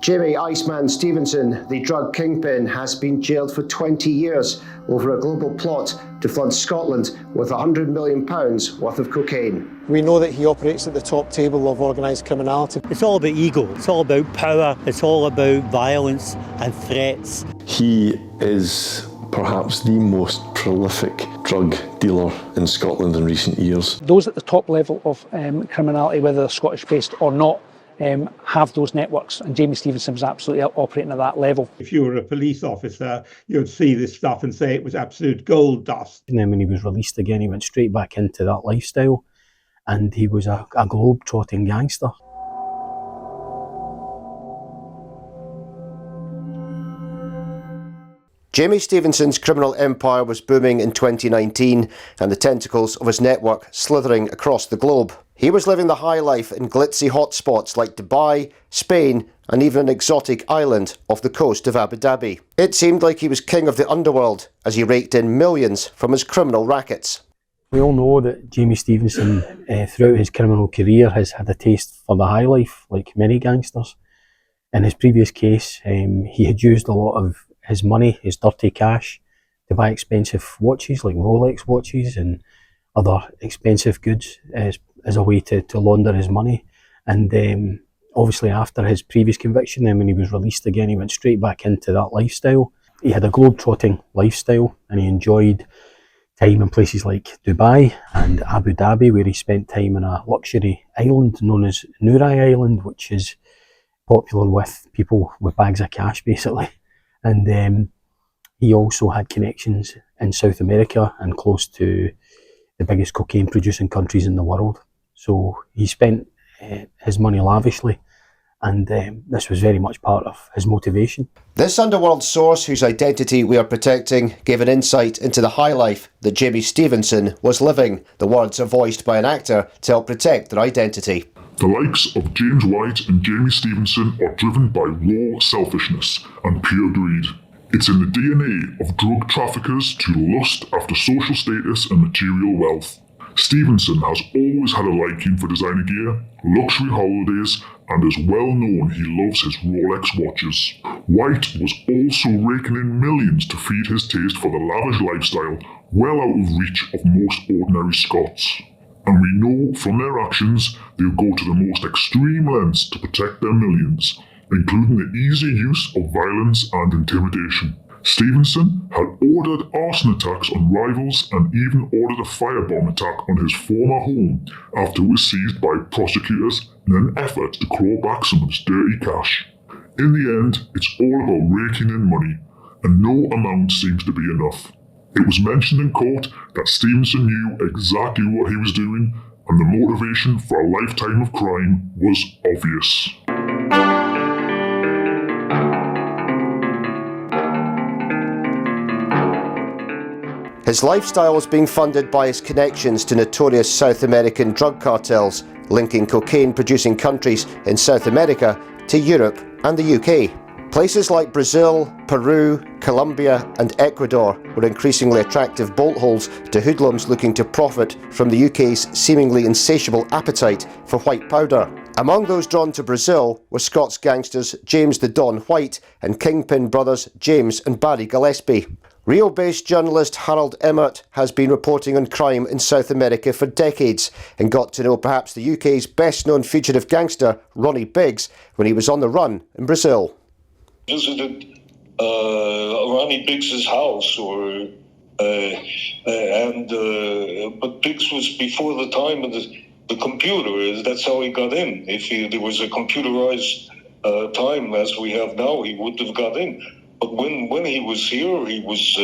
Jamie Iceman Stevenson, the drug kingpin, has been jailed for 20 years over a global plot to flood Scotland with £100 million worth of cocaine. We know that he operates at the top table of organised criminality. It's all about ego, it's all about power, it's all about violence and threats. He is perhaps the most prolific drug dealer in Scotland in recent years. Those at the top level of criminality, whether they're Scottish-based or not, have those networks, and Jamie Stevenson was absolutely operating at that level. If you were a police officer, you'd see this stuff and say it was absolute gold dust. And then when he was released again, he went straight back into that lifestyle, and he was a globe-trotting gangster. Jamie Stevenson's criminal empire was booming in 2019, and the tentacles of his network slithering across the globe. He was living the high life in glitzy hotspots like Dubai, Spain, and even an exotic island off the coast of Abu Dhabi. It seemed like he was king of the underworld as he raked in millions from his criminal rackets. We all know that Jamie Stevenson, throughout his criminal career, has had a taste for the high life, like many gangsters. In his previous case, he had used a lot of his money, his dirty cash, to buy expensive watches like Rolex watches and other expensive goods as a way to launder his money. And obviously after his previous conviction, then when he was released again, he went straight back into that lifestyle. He had a globe-trotting lifestyle, and he enjoyed time in places like Dubai and Abu Dhabi, where he spent time on a luxury island known as Nurai Island, which is popular with people with bags of cash basically. And he also had connections in South America and close to the biggest cocaine producing countries in the world. So he spent his money lavishly, and this was very much part of his motivation. This underworld source, whose identity we are protecting, gave an insight into the high life that Jamie Stevenson was living. The words are voiced by an actor to help protect their identity. The likes of James White and Jamie Stevenson are driven by raw selfishness and pure greed. It's in the DNA of drug traffickers to lust after social status and material wealth. Stevenson has always had a liking for designer gear, luxury holidays, and is well known he loves his Rolex watches. White was also raking in millions to feed his taste for the lavish lifestyle, well out of reach of most ordinary Scots. And we know from their actions they'll go to the most extreme lengths to protect their millions, including the easy use of violence and intimidation. Stevenson had ordered arson attacks on rivals and even ordered a firebomb attack on his former home after it was seized by prosecutors in an effort to claw back some of his dirty cash. In the end, it's all about raking in money, and no amount seems to be enough. It was mentioned in court that Stevenson knew exactly what he was doing, and the motivation for a lifetime of crime was obvious. His lifestyle was being funded by his connections to notorious South American drug cartels, linking cocaine-producing countries in South America to Europe and the UK. Places like Brazil, Peru, Colombia and Ecuador were increasingly attractive bolt holes to hoodlums looking to profit from the UK's seemingly insatiable appetite for white powder. Among those drawn to Brazil were Scots gangsters James the Don White and kingpin brothers James and Barry Gillespie. Rio-based journalist Lord Ericht has been reporting on crime in South America for decades and got to know perhaps the UK's best-known fugitive gangster, Ronnie Biggs, when he was on the run in Brazil. Visited Ronnie Biggs's house, but Biggs was before the time of the computer. That's how he got in. If there was a computerized time as we have now, he would have got in. But when he was here, he was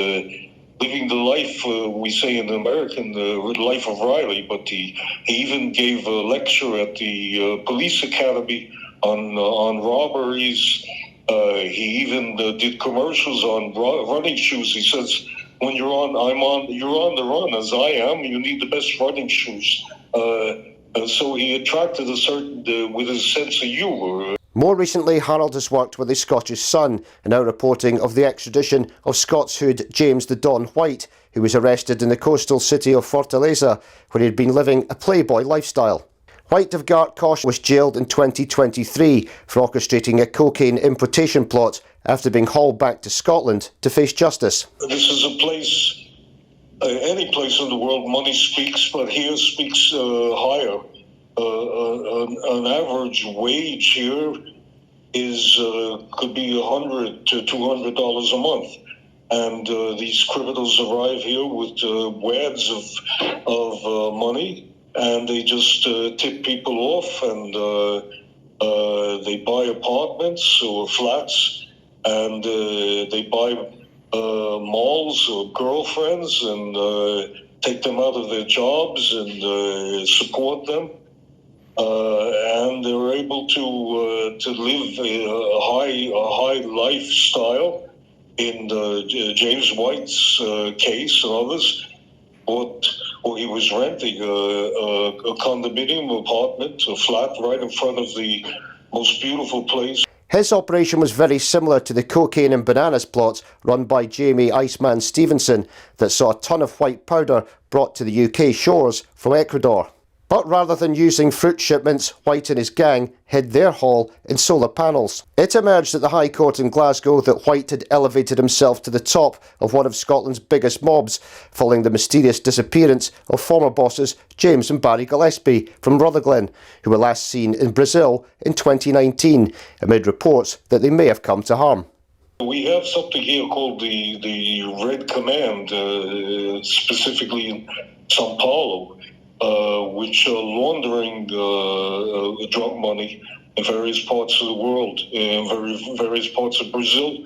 living the life we say in American, the life of Riley. But he even gave a lecture at the police academy on robberies. He even did commercials on running shoes. He says, "When you're on the run as I am. You need the best running shoes." So he attracted a certain with his sense of humor. More recently, Harold has worked with his Scottish Sun, and now reporting of the extradition of Scots hood James the Don White, who was arrested in the coastal city of Fortaleza, where he had been living a playboy lifestyle. White of Gartcosh was jailed in 2023 for orchestrating a cocaine importation plot after being hauled back to Scotland to face justice. This is a place, any place in the world, money speaks, but here speaks higher. An average wage here is could be $100 to $200 a month, and these criminals arrive here with wads of money, and they just tip people off, and they buy apartments or flats, and they buy malls or girlfriends, and take them out of their jobs and support them. And they're able to live a high lifestyle. In James White's case and others, or he was renting a condominium apartment, a flat right in front of the most beautiful place. His operation was very similar to the cocaine and bananas plots run by Jamie Iceman Stevenson that saw a ton of white powder brought to the UK shores from Ecuador. But rather than using fruit shipments, White and his gang hid their haul in solar panels. It emerged at the High Court in Glasgow that White had elevated himself to the top of one of Scotland's biggest mobs, following the mysterious disappearance of former bosses James and Barry Gillespie from Rutherglen, who were last seen in Brazil in 2019, amid reports that they may have come to harm. We have something here called the Red Command, specifically in Sao Paulo, which are laundering drug money in various parts of the world, in various parts of Brazil.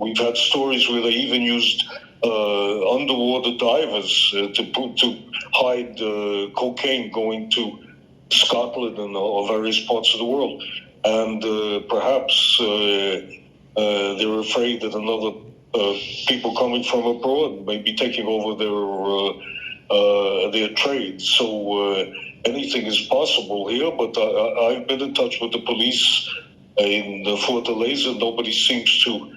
We've had stories where they even used underwater divers to hide cocaine going to Scotland and or various parts of the world. And perhaps they're afraid that another people coming from abroad may be taking over their trade. So anything is possible here, but I've been in touch with the police in Fortaleza. Nobody seems to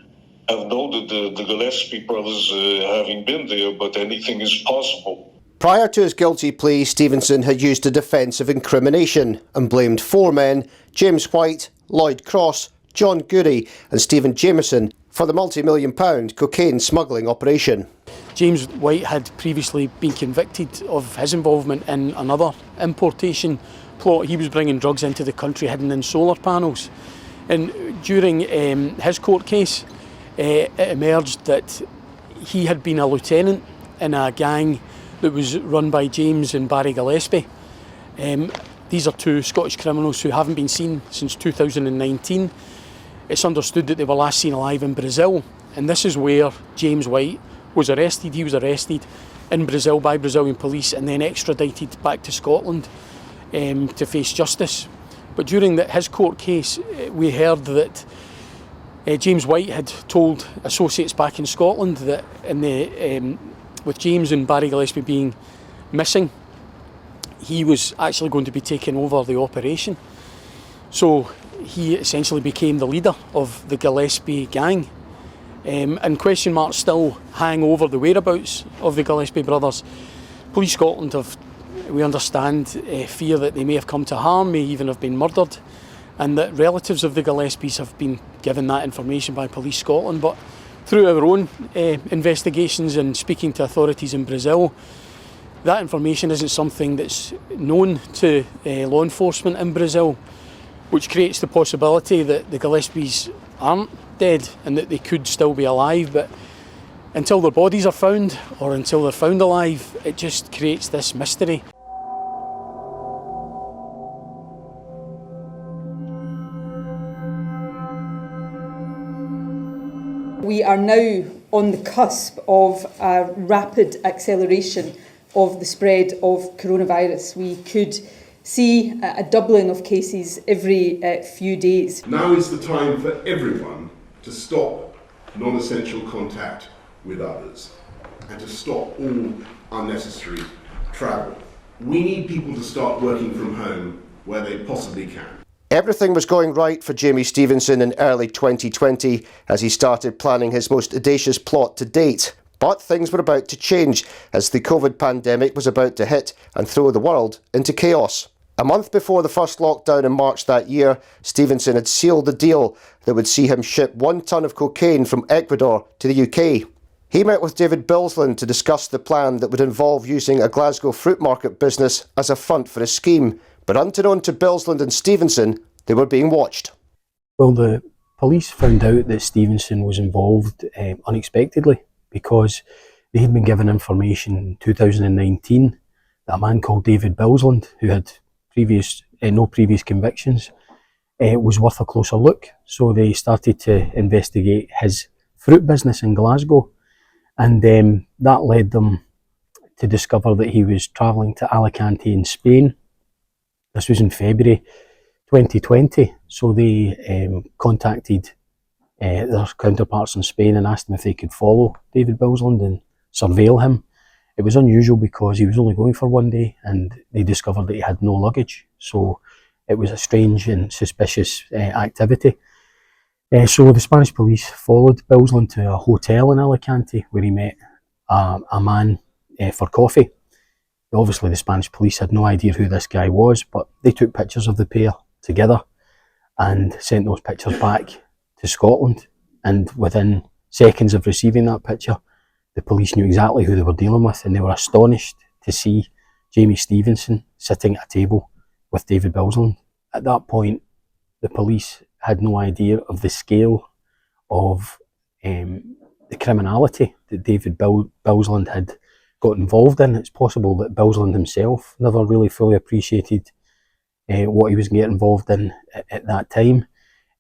have noted the Gillespie brothers having been there, but anything is possible. Prior to his guilty plea, Stevenson had used a defence of incrimination and blamed four men, James White, Lloyd Cross, John Goody and Stephen Jameson, for the multi-million-pound cocaine smuggling operation. James White had previously been convicted of his involvement in another importation plot. He was bringing drugs into the country hidden in solar panels. And during his court case, it emerged that he had been a lieutenant in a gang that was run by James and Barry Gillespie. These are two Scottish criminals who haven't been seen since 2019. It's understood that they were last seen alive in Brazil, and this is where James White was arrested. He was arrested in Brazil by Brazilian police and then extradited back to Scotland to face justice. But during his court case, we heard that James White had told associates back in Scotland that with James and Barry Gillespie being missing, he was actually going to be taking over the operation. So he essentially became the leader of the Gillespie gang. And question marks still hang over the whereabouts of the Gillespie brothers. Police Scotland have, we understand, fear that they may have come to harm, may even have been murdered, and that relatives of the Gillespies have been given that information by Police Scotland. But through our own investigations and speaking to authorities in Brazil, that information isn't something that's known to law enforcement in Brazil, which creates the possibility that the Gillespies aren't dead and that they could still be alive. But until their bodies are found, or until they're found alive, it just creates this mystery. We are now on the cusp of a rapid acceleration of the spread of coronavirus. We could see a doubling of cases every few days. Now is the time for everyone to stop non-essential contact with others and to stop all unnecessary travel. We need people to start working from home where they possibly can. Everything was going right for Jamie Stevenson in early 2020 as he started planning his most audacious plot to date. But things were about to change as the COVID pandemic was about to hit and throw the world into chaos. A month before the first lockdown in March that year, Stevenson had sealed the deal that would see him ship 1 tonne of cocaine from Ecuador to the UK. He met with David Bilsland to discuss the plan that would involve using a Glasgow fruit market business as a front for his scheme. But unbeknown to Bilsland and Stevenson, they were being watched. Well, the police found out that Stevenson was involved unexpectedly, because they had been given information in 2019 that a man called David Bilsland, who had no previous convictions, was worth a closer look. So they started to investigate his fruit business in Glasgow, and that led them to discover that he was travelling to Alicante in Spain. This was in February 2020, so they contacted their counterparts in Spain and asked them if they could follow David Bilsland and surveil him. It was unusual because he was only going for 1 day, and they discovered that he had no luggage, so it was a strange and suspicious activity. So the Spanish police followed Bilsland to a hotel in Alicante where he met a man for coffee. Obviously the Spanish police had no idea who this guy was, but they took pictures of the pair together and sent those pictures back to Scotland, and within seconds of receiving that picture, the police knew exactly who they were dealing with, and they were astonished to see Jamie Stevenson sitting at a table with David Bilsland. At that point, the police had no idea of the scale of the criminality that David Bilsland had got involved in. It's possible that Bilsland himself never really fully appreciated what he was getting involved in at that time.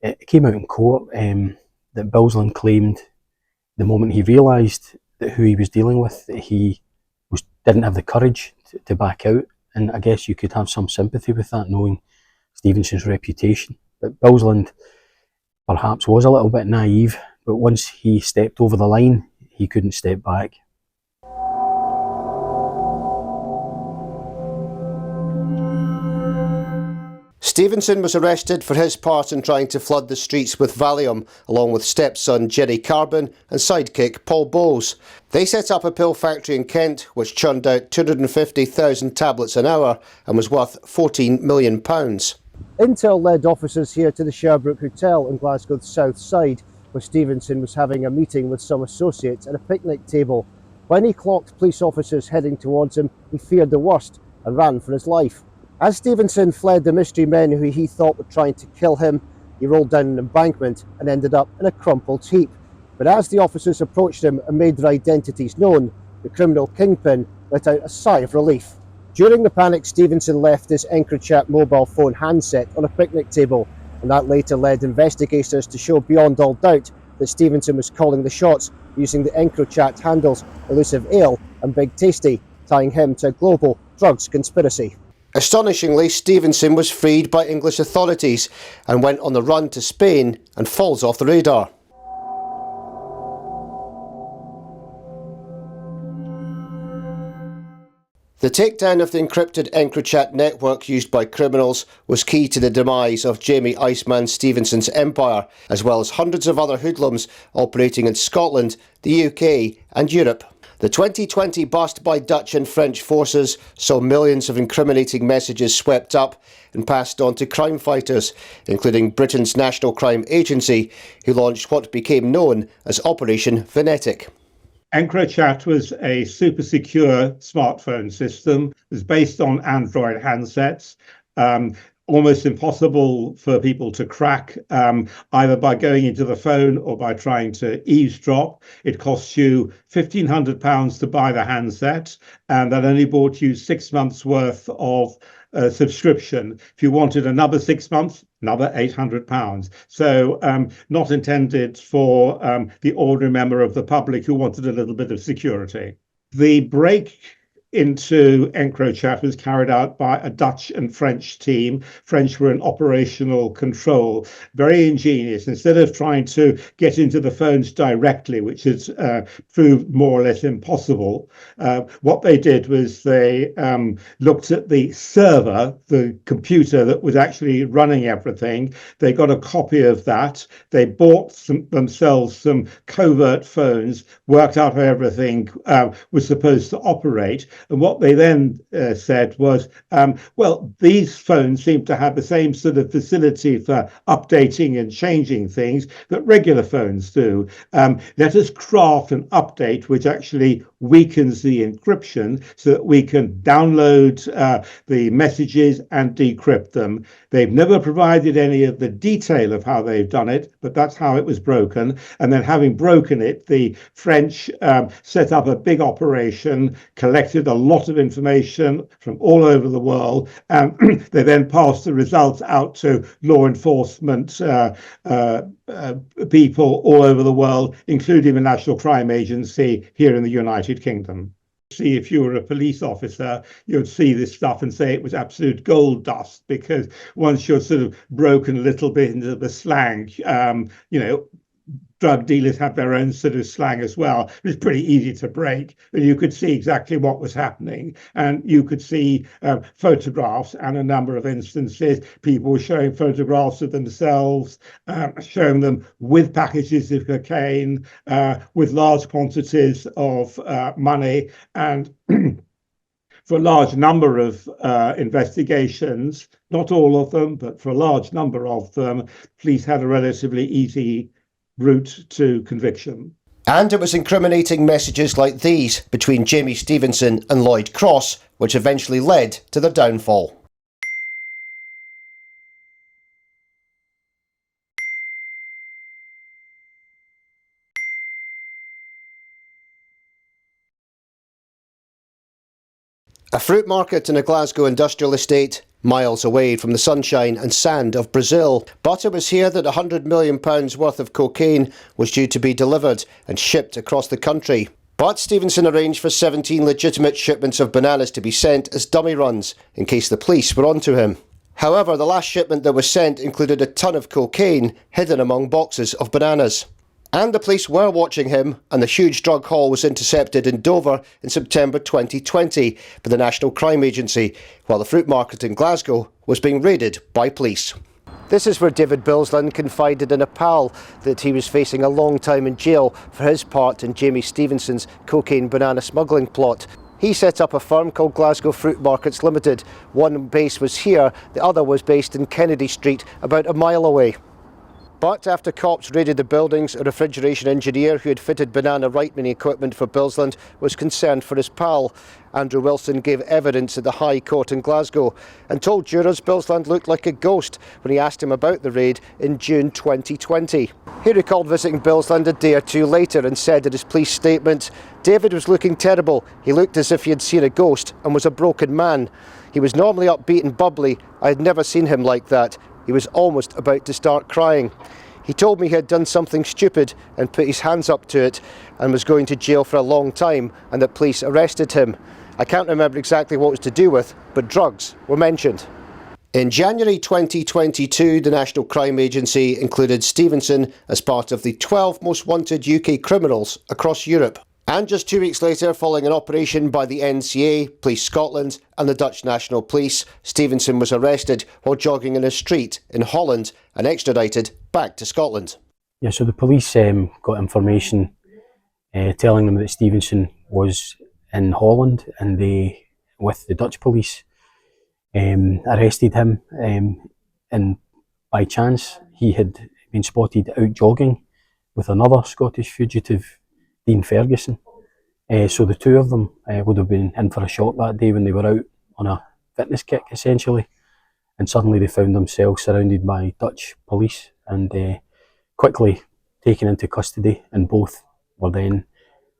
It came out in court that Bilsland claimed the moment he realised that who he was dealing with, that he didn't have the courage to back out. And I guess you could have some sympathy with that, knowing Stevenson's reputation. But Bilsland perhaps was a little bit naive, but once he stepped over the line, he couldn't step back. Stevenson was arrested for his part in trying to flood the streets with Valium, along with stepson Jerry Carbon and sidekick Paul Bowles. They set up a pill factory in Kent, which churned out 250,000 tablets an hour and was worth £14 million. Intel led officers here to the Sherbrooke Hotel in Glasgow's south side, where Stevenson was having a meeting with some associates at a picnic table. When he clocked police officers heading towards him, he feared the worst and ran for his life. As Stevenson fled the mystery men who he thought were trying to kill him, he rolled down an embankment and ended up in a crumpled heap. But as the officers approached him and made their identities known, the criminal kingpin let out a sigh of relief. During the panic, Stevenson left his EncroChat mobile phone handset on a picnic table, and that later led investigators to show beyond all doubt that Stevenson was calling the shots using the EncroChat handles Elusive Ale and Big Tasty, tying him to a global drugs conspiracy. Astonishingly, Stevenson was freed by English authorities and went on the run to Spain and falls off the radar. The takedown of the encrypted EncroChat network used by criminals was key to the demise of Jamie Iceman Stevenson's empire, as well as hundreds of other hoodlums operating in Scotland, the UK and Europe. The 2020 bust by Dutch and French forces saw millions of incriminating messages swept up and passed on to crime fighters, including Britain's National Crime Agency, who launched what became known as Operation Venetic. EncroChat was a super secure smartphone system. It was based on Android handsets. Almost impossible for people to crack, either by going into the phone or by trying to eavesdrop. It costs you £1,500 to buy the handset, and that only bought you 6 months worth of subscription. If you wanted another 6 months, another £800. So not intended for the ordinary member of the public who wanted a little bit of security. The break into EncroChat was carried out by a Dutch and French team. French were in operational control. Very ingenious. Instead of trying to get into the phones directly, which has proved more or less impossible, what they did was they looked at the server, the computer that was actually running everything. They got a copy of that. They bought themselves some covert phones, worked out how everything was supposed to operate. And what they then said was, well, these phones seem to have the same sort of facility for updating and changing things that regular phones do. Let us craft an update which actually weakens the encryption so that we can download the messages and decrypt them. They've never provided any of the detail of how they've done it, but that's how it was broken. And then having broken it, the French set up a big operation, collected a lot of information from all over the world, and they then passed the results out to law enforcement people all over the world, including the National Crime Agency here in the United Kingdom. See, if you were a police officer, you'd see this stuff and say it was absolute gold dust, because once you're sort of broken a little bit into the slang, drug dealers have their own sort of slang as well. It's pretty easy to break, but you could see exactly what was happening, and you could see photographs, and a number of instances people were showing photographs of themselves, showing them with packages of cocaine, with large quantities of money, and for a large number of investigations, not all of them, but for a large number of them, police had a relatively easy route to conviction. And it was incriminating messages like these between Jamie Stevenson and Lloyd Cross which eventually led to their downfall. A fruit market in a Glasgow industrial estate, miles away from the sunshine and sand of Brazil. But it was here that £100 million worth of cocaine was due to be delivered and shipped across the country. But Stevenson arranged for 17 legitimate shipments of bananas to be sent as dummy runs, in case the police were onto him. However, the last shipment that was sent included a ton of cocaine hidden among boxes of bananas. And the police were watching him, and the huge drug haul was intercepted in Dover in September 2020 by the National Crime Agency, while the fruit market in Glasgow was being raided by police. This is where David Bilsland confided in a pal that he was facing a long time in jail for his part in Jamie Stevenson's cocaine banana smuggling plot. He set up a firm called Glasgow Fruit Markets Limited. One base was here, the other was based in Kennedy Street, about a mile away. But after cops raided the buildings, a refrigeration engineer who had fitted banana ripening equipment for Bilsland was concerned for his pal. Andrew Wilson gave evidence at the High Court in Glasgow and told jurors Bilsland looked like a ghost when he asked him about the raid in June 2020. He recalled visiting Bilsland a day or two later and said in his police statement, "David was looking terrible. He looked as if he had seen a ghost and was a broken man. He was normally upbeat and bubbly. I had never seen him like that. He was almost about to start crying. He told me he had done something stupid and put his hands up to it and was going to jail for a long time and that police arrested him. I can't remember exactly what it was to do with, but drugs were mentioned." In January 2022, the National Crime Agency included Stevenson as part of the 12 most wanted UK criminals across Europe. And just 2 weeks later, following an operation by the NCA, Police Scotland and the Dutch National Police, Stevenson was arrested while jogging in a street in Holland and extradited back to Scotland. Yeah, so the police got information telling them that Stevenson was in Holland, and they, with the Dutch police, arrested him. And by chance, he had been spotted out jogging with another Scottish fugitive, Dean Ferguson. So the two of them would have been in for a shock that day when they were out on a fitness kick, essentially, and suddenly they found themselves surrounded by Dutch police and quickly taken into custody, and both were then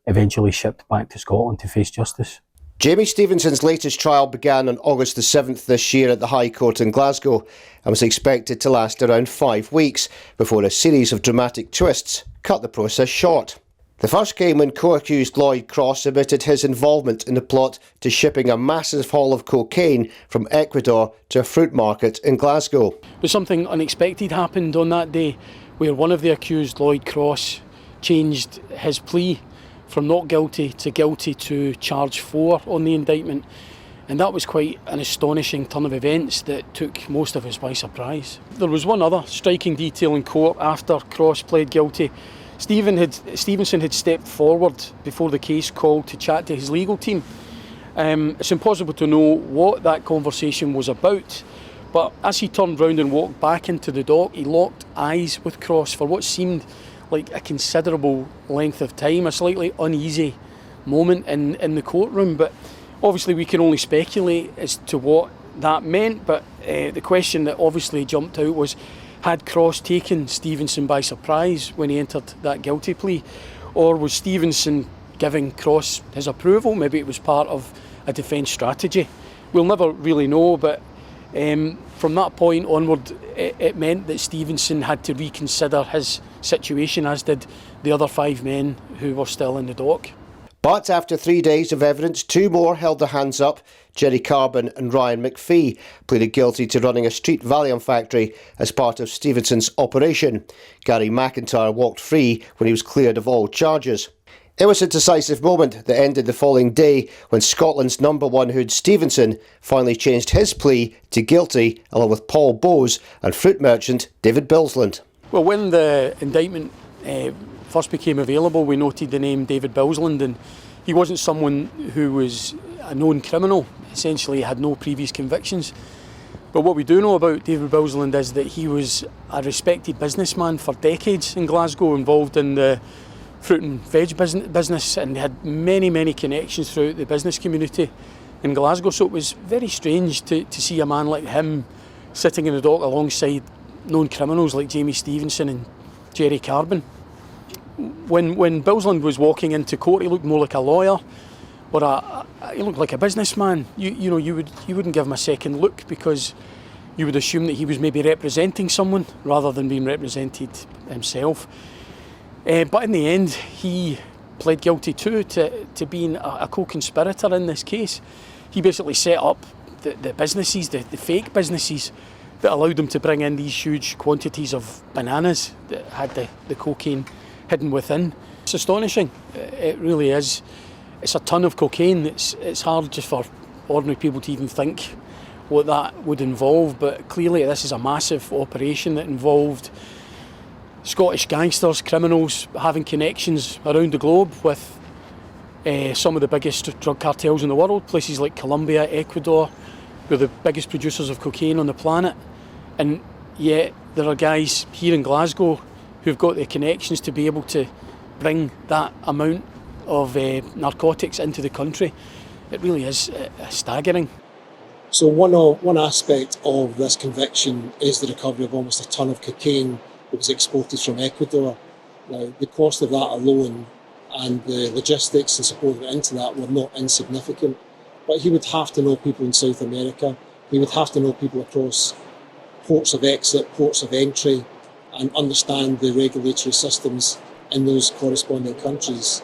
eventually shipped back to Scotland to face justice. Jamie Stevenson's latest trial began on August the 7th this year at the High Court in Glasgow and was expected to last around 5 weeks before a series of dramatic twists cut the process short. The first came when co-accused Lloyd Cross admitted his involvement in the plot to shipping a massive haul of cocaine from Ecuador to a fruit market in Glasgow. But something unexpected happened on that day, where one of the accused, Lloyd Cross, changed his plea from not guilty to charge 4 on the indictment. And that was quite an astonishing turn of events that took most of us by surprise. There was one other striking detail in court after Cross pled guilty. Stevenson had stepped forward before the case called to chat to his legal team. It's impossible to know what that conversation was about, but as he turned round and walked back into the dock, he locked eyes with Cross for what seemed like a considerable length of time, a slightly uneasy moment in the courtroom. But obviously we can only speculate as to what that meant, but the question that obviously jumped out was, had Cross taken Stevenson by surprise when he entered that guilty plea? Or was Stevenson giving Cross his approval? Maybe it was part of a defence strategy. We'll never really know, but from that point onward, it meant that Stevenson had to reconsider his situation, as did the other 5 men who were still in the dock. But after 3 days of evidence, 2 more held their hands up. Jerry Carbon and Ryan McPhee pleaded guilty to running a street Valium factory as part of Stevenson's operation. Gary McIntyre walked free when he was cleared of all charges. It was a decisive moment that ended the following day when Scotland's #1 hood Stevenson finally changed his plea to guilty, along with Paul Bowes and fruit merchant David Bilsland. Well, when the indictment first became available, we noted the name David Bilsland, and he wasn't someone who was a known criminal. Essentially, he had no previous convictions. But what we do know about David Bilsland is that he was a respected businessman for decades in Glasgow, involved in the fruit and veg business, and had many connections throughout the business community in Glasgow. So it was very strange to see a man like him sitting in the dock alongside known criminals like Jamie Stevenson and Jerry Carbon. When Bilsland was walking into court, he looked more like a lawyer, or he looked like a businessman. You wouldn't give him a second look, because you would assume that he was maybe representing someone rather than being represented himself. But in the end, he pled guilty too to being a co-conspirator in this case. He basically set up the businesses, the fake businesses, that allowed them to bring in these huge quantities of bananas that had the cocaine hidden within. It's astonishing, it really is. It's a ton of cocaine. It's hard just for ordinary people to even think what that would involve, but clearly this is a massive operation that involved Scottish gangsters, criminals having connections around the globe with some of the biggest drug cartels in the world, places like Colombia, Ecuador, we're the biggest producers of cocaine on the planet, and yet there are guys here in Glasgow who've got the connections to be able to bring that amount of narcotics into the country. It really is staggering. So one aspect of this conviction is the recovery of almost a tonne of cocaine that was exported from Ecuador. Now, the cost of that alone and the logistics and support into that were not insignificant. But he would have to know people in South America. He would have to know people across ports of exit, ports of entry, and understand the regulatory systems in those corresponding countries.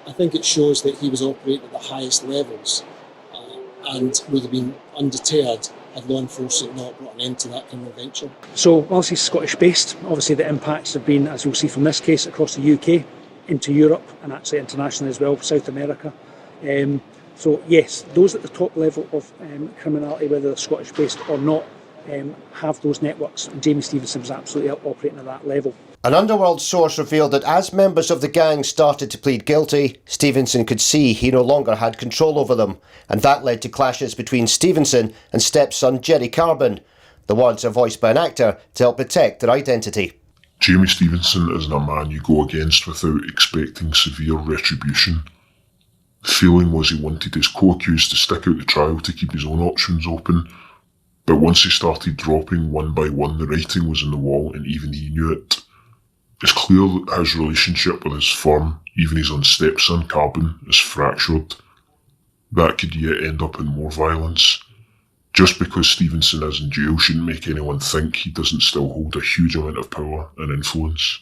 I think it shows that he was operating at the highest levels and would have been undeterred had law enforcement not brought an end to that criminal venture. So whilst he's Scottish based, obviously the impacts have been, as you'll see from this case, across the UK, into Europe, and actually internationally as well, South America. So yes, those at the top level of criminality, whether they're Scottish based or not, have those networks, and Jamie Stevenson was absolutely operating at that level. An underworld source revealed that as members of the gang started to plead guilty, Stevenson could see he no longer had control over them, and that led to clashes between Stevenson and stepson Jerry Carbon. The words are voiced by an actor to help protect their identity. Jamie Stevenson isn't a man you go against without expecting severe retribution. The feeling was he wanted his co-accused to stick out the trial to keep his own options open, but once he started dropping one by one, the writing was on the wall and even he knew it. It's clear that his relationship with his firm, even his own stepson Carbon, is fractured. That could yet end up in more violence. Just because Stevenson is in jail shouldn't make anyone think he doesn't still hold a huge amount of power and influence.